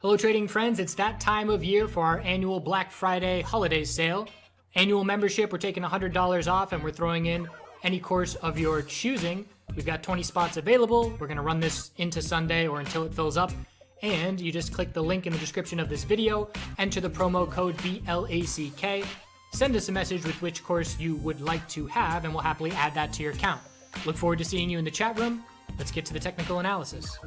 Hello trading friends, it's that time of year for our annual Black Friday holiday sale. Annual membership, we're taking $100 off and we're throwing in any course of your choosing. We've got 20 spots available. We're gonna run this into Sunday or until it fills up. And you just click the link in the description of this video, enter the promo code BLACK, send us a message with which course you would like to have and we'll happily add that to your account. Look forward to seeing you in the chat room. Let's get to the technical analysis.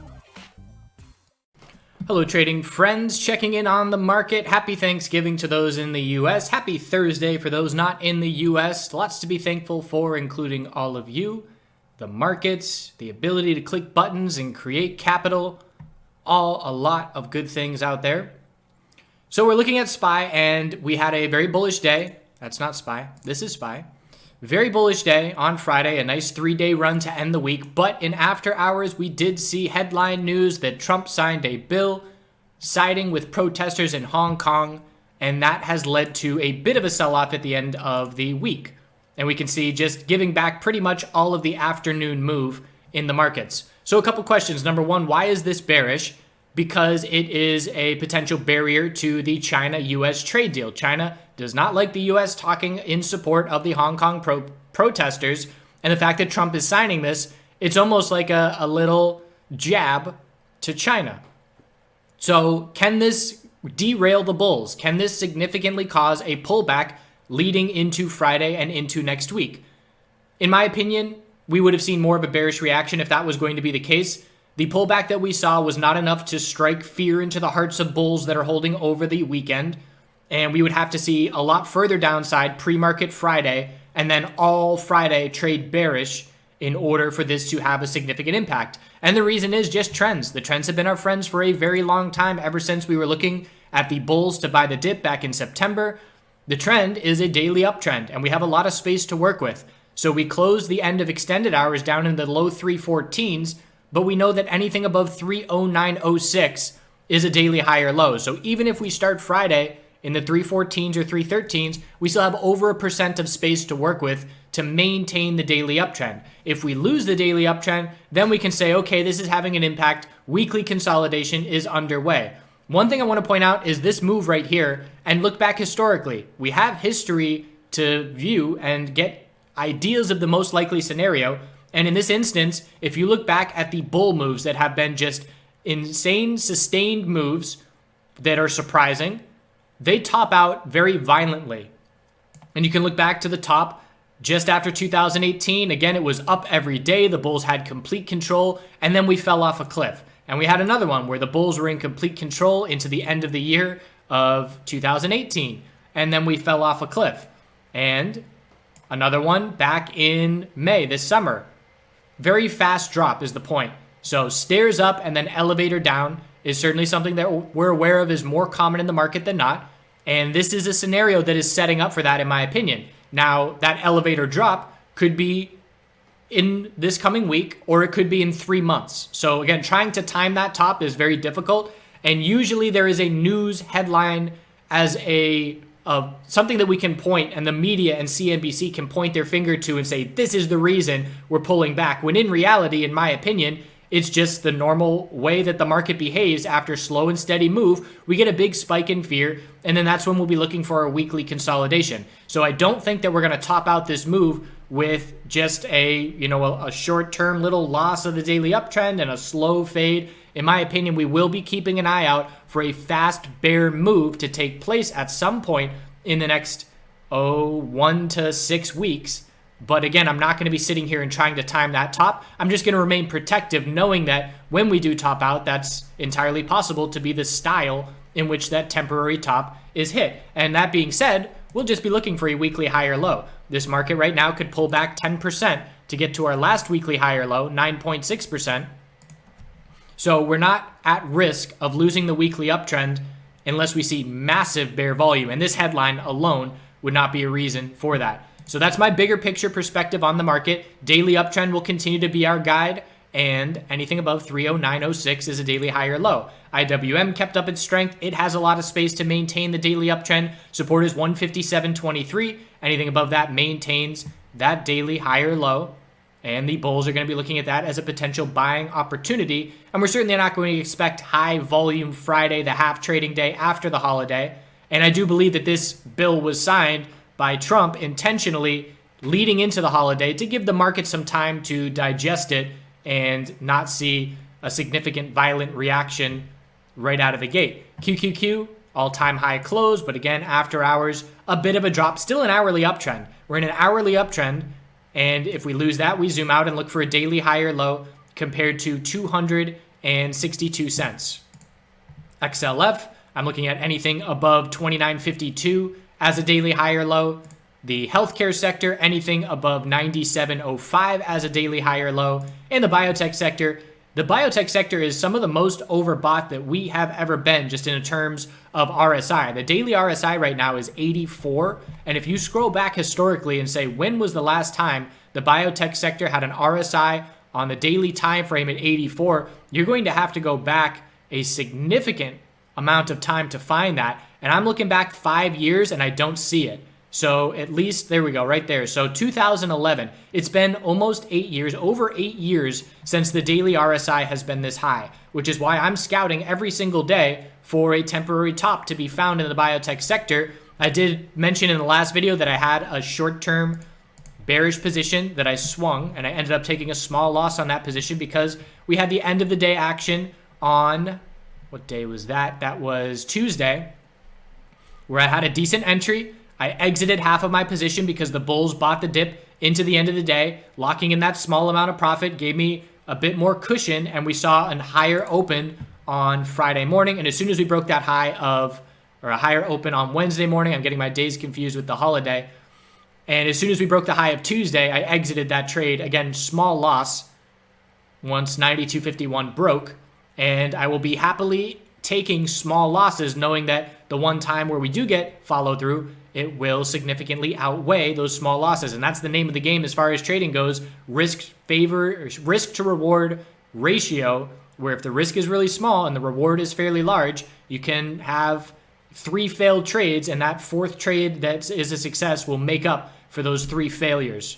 Hello trading friends, checking in on the market. Happy Thanksgiving to those in the US. Happy Thursday for those not in the US. Lots to be thankful for, including all of you. The markets, the ability to click buttons and create capital. All a lot of good things out there. So we're looking at SPY and we had a very bullish day. That's not SPY, this is SPY. Very bullish day on Friday, a nice 3-day run to end the week. But in after hours, we did see headline news that Trump signed a bill siding with protesters in Hong Kong. And that has led to a bit of a sell-off at the end of the week. And we can see just giving back pretty much all of the afternoon move in the markets. So a couple questions. Number one, why is this bearish? Because it is a potential barrier to the China-US trade deal. China does not like the US talking in support of the Hong Kong protesters. And the fact that Trump is signing this, it's almost like a little jab to China. So can this derail the bulls? Can this significantly cause a pullback leading into Friday and into next week? In my opinion, we would have seen more of a bearish reaction if that was going to be the case. The pullback that we saw was not enough to strike fear into the hearts of bulls that are holding over the weekend. And we would have to see a lot further downside pre-market Friday and then all Friday trade bearish in order for this to have a significant impact. And the reason is just trends. The trends have been our friends for a very long time, ever since we were looking at the bulls to buy the dip back in September. The trend is a daily uptrend and we have a lot of space to work with. So we closed the end of extended hours down in the low 314s, but we know that anything above 309.06 is a daily high or low. So even if we start Friday in the 314s or 313s, we still have over 1% of space to work with to maintain the daily uptrend. If we lose the daily uptrend, then we can say, okay, this is having an impact. Weekly consolidation is underway. One thing I want to point out is this move right here, and look back historically. We have history to view and get ideas of the most likely scenario. And in this instance, if you look back at the bull moves that have been just insane sustained moves that are surprising, they top out very violently. And you can look back to the top just after 2018. Again, it was up every day. The bulls had complete control, and then we fell off a cliff. And we had another one where the bulls were in complete control into the end of the year of 2018. And then we fell off a cliff. And another one back in May, this summer. Very fast drop is the point. So stairs up and then elevator down is certainly something that we're aware of is more common in the market than not. And this is a scenario that is setting up for that, in my opinion. Now, that elevator drop could be in this coming week, or it could be in 3 months. So again, trying to time that top is very difficult. And usually there is a news headline as something that we can point, and the media and CNBC can point their finger to and say, this is the reason we're pulling back. When in reality, in my opinion, it's just the normal way that the market behaves after slow and steady move. We get a big spike in fear, and then that's when we'll be looking for a weekly consolidation. So I don't think that we're going to top out this move with just a short-term little loss of the daily uptrend and a slow fade. In my opinion, we will be keeping an eye out for a fast bear move to take place at some point in the next 1 to 6 weeks. But again, I'm not going to be sitting here and trying to time that top. I'm just going to remain protective, knowing that when we do top out, that's entirely possible to be the style in which that temporary top is hit. And that being said, we'll just be looking for a weekly high or low. This market right now could pull back 10% to get to our last weekly high or low, 9.6%. So we're not at risk of losing the weekly uptrend unless we see massive bear volume. And this headline alone would not be a reason for that. So that's my bigger picture perspective on the market. Daily uptrend will continue to be our guide, and anything above 309.06 is a daily high or low. IWM kept up its strength. It has a lot of space to maintain the daily uptrend. Support is 157.23. Anything above that maintains that daily high or low. And the bulls are going to be looking at that as a potential buying opportunity. And we're certainly not going to expect high volume Friday, the half trading day after the holiday. And I do believe that this bill was signed by Trump intentionally leading into the holiday to give the market some time to digest it and not see a significant violent reaction right out of the gate. QQQ, all-time high close, but again, after hours, a bit of a drop. Still an hourly uptrend. We're in an hourly uptrend, and if we lose that, we zoom out and look for a daily higher low compared to 262 cents. XLF, I'm looking at anything above 29.52 as a daily higher low. The healthcare sector, anything above 97.05 as a daily higher low. And the biotech sector is some of the most overbought that we have ever been, just in terms of RSI. The daily RSI right now is 84. And if you scroll back historically and say, when was the last time the biotech sector had an RSI on the daily time frame at 84, you're going to have to go back a significant amount of time to find that. And I'm looking back 5 years and I don't see it. So at least, there we go, right there. So 2011, it's been almost 8 years, over 8 years since the daily RSI has been this high, which is why I'm scouting every single day for a temporary top to be found in the biotech sector. I did mention in the last video that I had a short-term bearish position that I swung, and I ended up taking a small loss on that position because we had the end of the day action on, what day was that? That was Tuesday, where I had a decent entry. I exited half of my position because the bulls bought the dip into the end of the day. Locking in that small amount of profit gave me a bit more cushion, and we saw a higher open on Friday morning. And as soon as we broke that a higher open on Wednesday morning, I'm getting my days confused with the holiday. And as soon as we broke the high of Tuesday, I exited that trade. Again, small loss once 92.51 broke. And I will be happily taking small losses, knowing that the one time where we do get follow through, it will significantly outweigh those small losses. And that's the name of the game as far as trading goes. Risk to reward ratio, where if the risk is really small and the reward is fairly large, you can have 3 failed trades, and that 4th trade that is a success will make up for those 3 failures.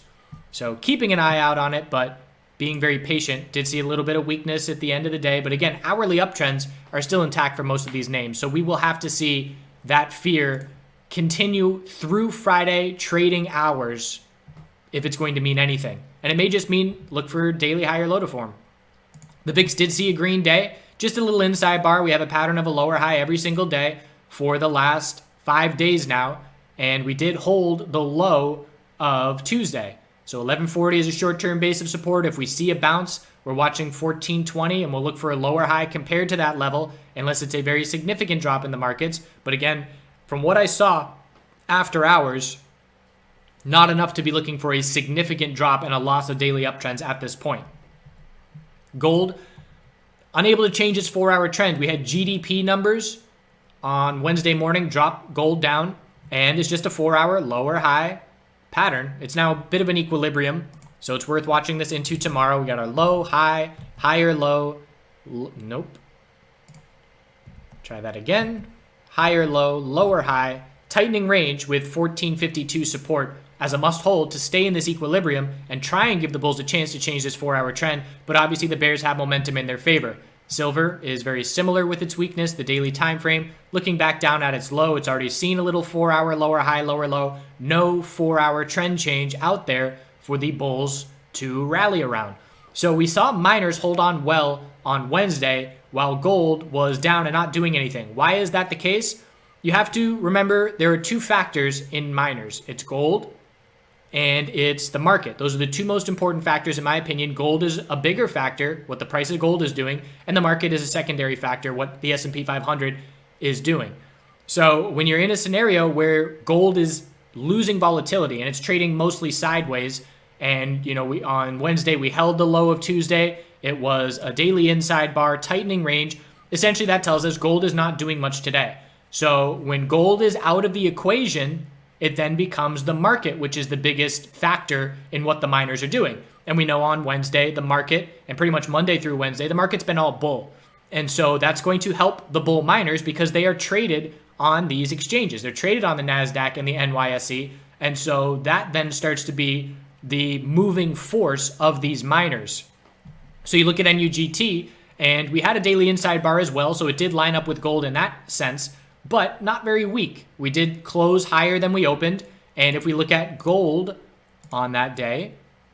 So keeping an eye out on it, but being very patient. Did see a little bit of weakness at the end of the day, but again, hourly uptrends are still intact for most of these names. So we will have to see that fear continue through Friday trading hours if it's going to mean anything. And it may just mean look for daily higher low to form. The VIX did see a green day, just a little inside bar. We have a pattern of a lower high every single day for the last 5 days now, and we did hold the low of Tuesday. So 1140 is a short-term base of support. If we see a bounce, we're watching 1420, and we'll look for a lower high compared to that level, unless it's a very significant drop in the markets. But again, from what I saw after hours, not enough to be looking for a significant drop and a loss of daily uptrends at this point. Gold, unable to change its 4-hour trend. We had GDP numbers on Wednesday morning drop gold down, and it's just a 4-hour lower high pattern. It's now a bit of an equilibrium, so it's worth watching this into tomorrow. We got our low, high, higher, low. Nope. Try that again. Higher, low, lower, high. Tightening range with 1452 support as a must hold to stay in this equilibrium and try and give the bulls a chance to change this 4-hour trend, but obviously the bears have momentum in their favor. Silver is very similar with its weakness, the daily time frame. Looking back down at its low, it's already seen a little 4-hour lower high, lower low. No 4-hour trend change out there for the bulls to rally around. So we saw miners hold on well on Wednesday while gold was down and not doing anything. Why is that the case? You have to remember there are 2 factors in miners. It's gold and it's the market. Those are the 2 most important factors in my opinion. Gold is a bigger factor, what the price of gold is doing, and the market is a secondary factor, what the S&P 500 is doing. So when you're in a scenario where gold is losing volatility and it's trading mostly sideways, and we on Wednesday we held the low of Tuesday, it was a daily inside bar tightening range. Essentially that tells us gold is not doing much today. So when gold is out of the equation, it then becomes the market, which is the biggest factor in what the miners are doing. And we know on Wednesday, the market, and pretty much Monday through Wednesday, the market's been all bull. And so that's going to help the bull miners because they are traded on these exchanges. They're traded on the NASDAQ and the NYSE. And so that then starts to be the moving force of these miners. So you look at NUGT, and we had a daily inside bar as well, so it did line up with gold in that sense, but not very weak. We did close higher than we opened, and if we look at gold on that day,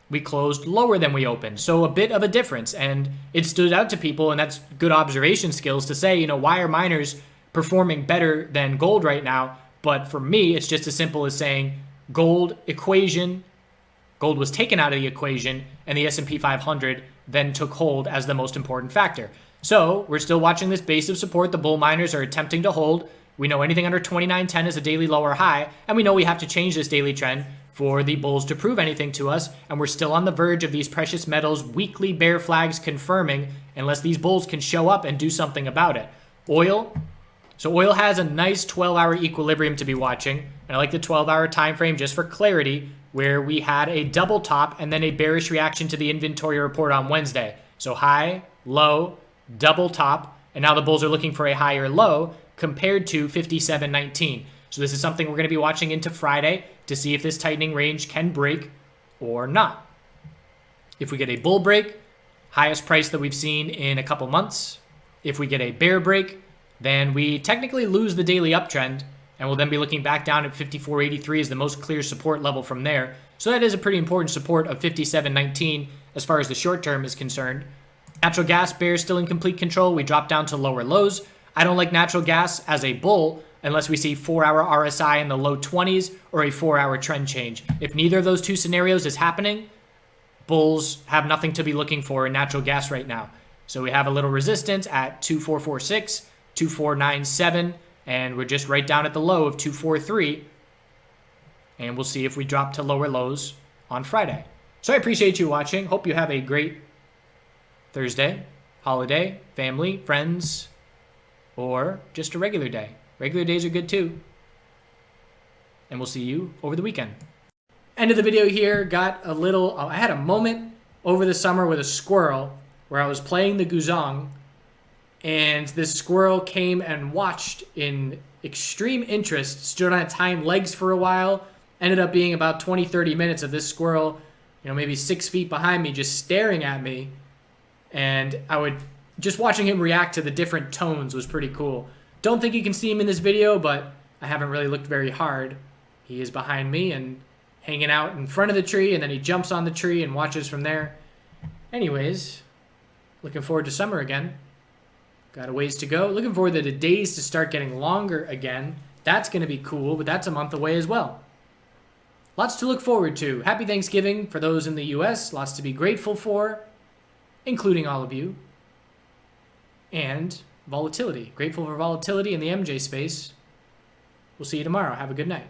we closed lower than we opened. So a bit of a difference, and it stood out to people, and that's good observation skills to say, why are miners performing better than gold right now? But for me, it's just as simple as saying gold was taken out of the equation, and the S&P 500 then took hold as the most important factor. So we're still watching this base of support. The bull miners are attempting to hold. We know anything under 29.10 is a daily lower high, and we know we have to change this daily trend for the bulls to prove anything to us, and we're still on the verge of these precious metals weekly bear flags confirming, unless these bulls can show up and do something about it. Oil. So oil has a nice 12-hour equilibrium to be watching, and I like the 12-hour time frame just for clarity, where we had a double top and then a bearish reaction to the inventory report on Wednesday. So high, low, double top, and now the bulls are looking for a higher low compared to 57.19. So this is something we're going to be watching into Friday to see if this tightening range can break or not. If we get a bull break, highest price that we've seen in a couple months. If we get a bear break, then we technically lose the daily uptrend, and we'll then be looking back down at 54.83 as the most clear support level from there. So that is a pretty important support of 57.19 as far as the short term is concerned. Natural gas bears still in complete control. We drop down to lower lows. I don't like natural gas as a bull unless we see 4-hour RSI in the low 20s or a 4-hour trend change. If neither of those two scenarios is happening, bulls have nothing to be looking for in natural gas right now. So we have a little resistance at 2446, 2497, and we're just right down at the low of 243. And we'll see if we drop to lower lows on Friday. So I appreciate you watching. Hope you have a great Thursday, holiday, family, friends, or just a regular day. Regular days are good too. And we'll see you over the weekend. End of the video here. I had a moment over the summer with a squirrel where I was playing the guzheng, and this squirrel came and watched in extreme interest, stood on its hind legs for a while, ended up being about 20-30 minutes of this squirrel, maybe 6 feet behind me, just staring at me. And just watching him react to the different tones was pretty cool. Don't think you can see him in this video, but I haven't really looked very hard. He is behind me and hanging out in front of the tree, and then he jumps on the tree and watches from there. Anyways, looking forward to summer again. Got a ways to go. Looking forward to the days to start getting longer again. That's going to be cool, but that's a month away as well. Lots to look forward to. Happy Thanksgiving for those in the U.S. Lots to be grateful for, including all of you. And volatility. Grateful for volatility in the MJ space. We'll see you tomorrow. Have a good night.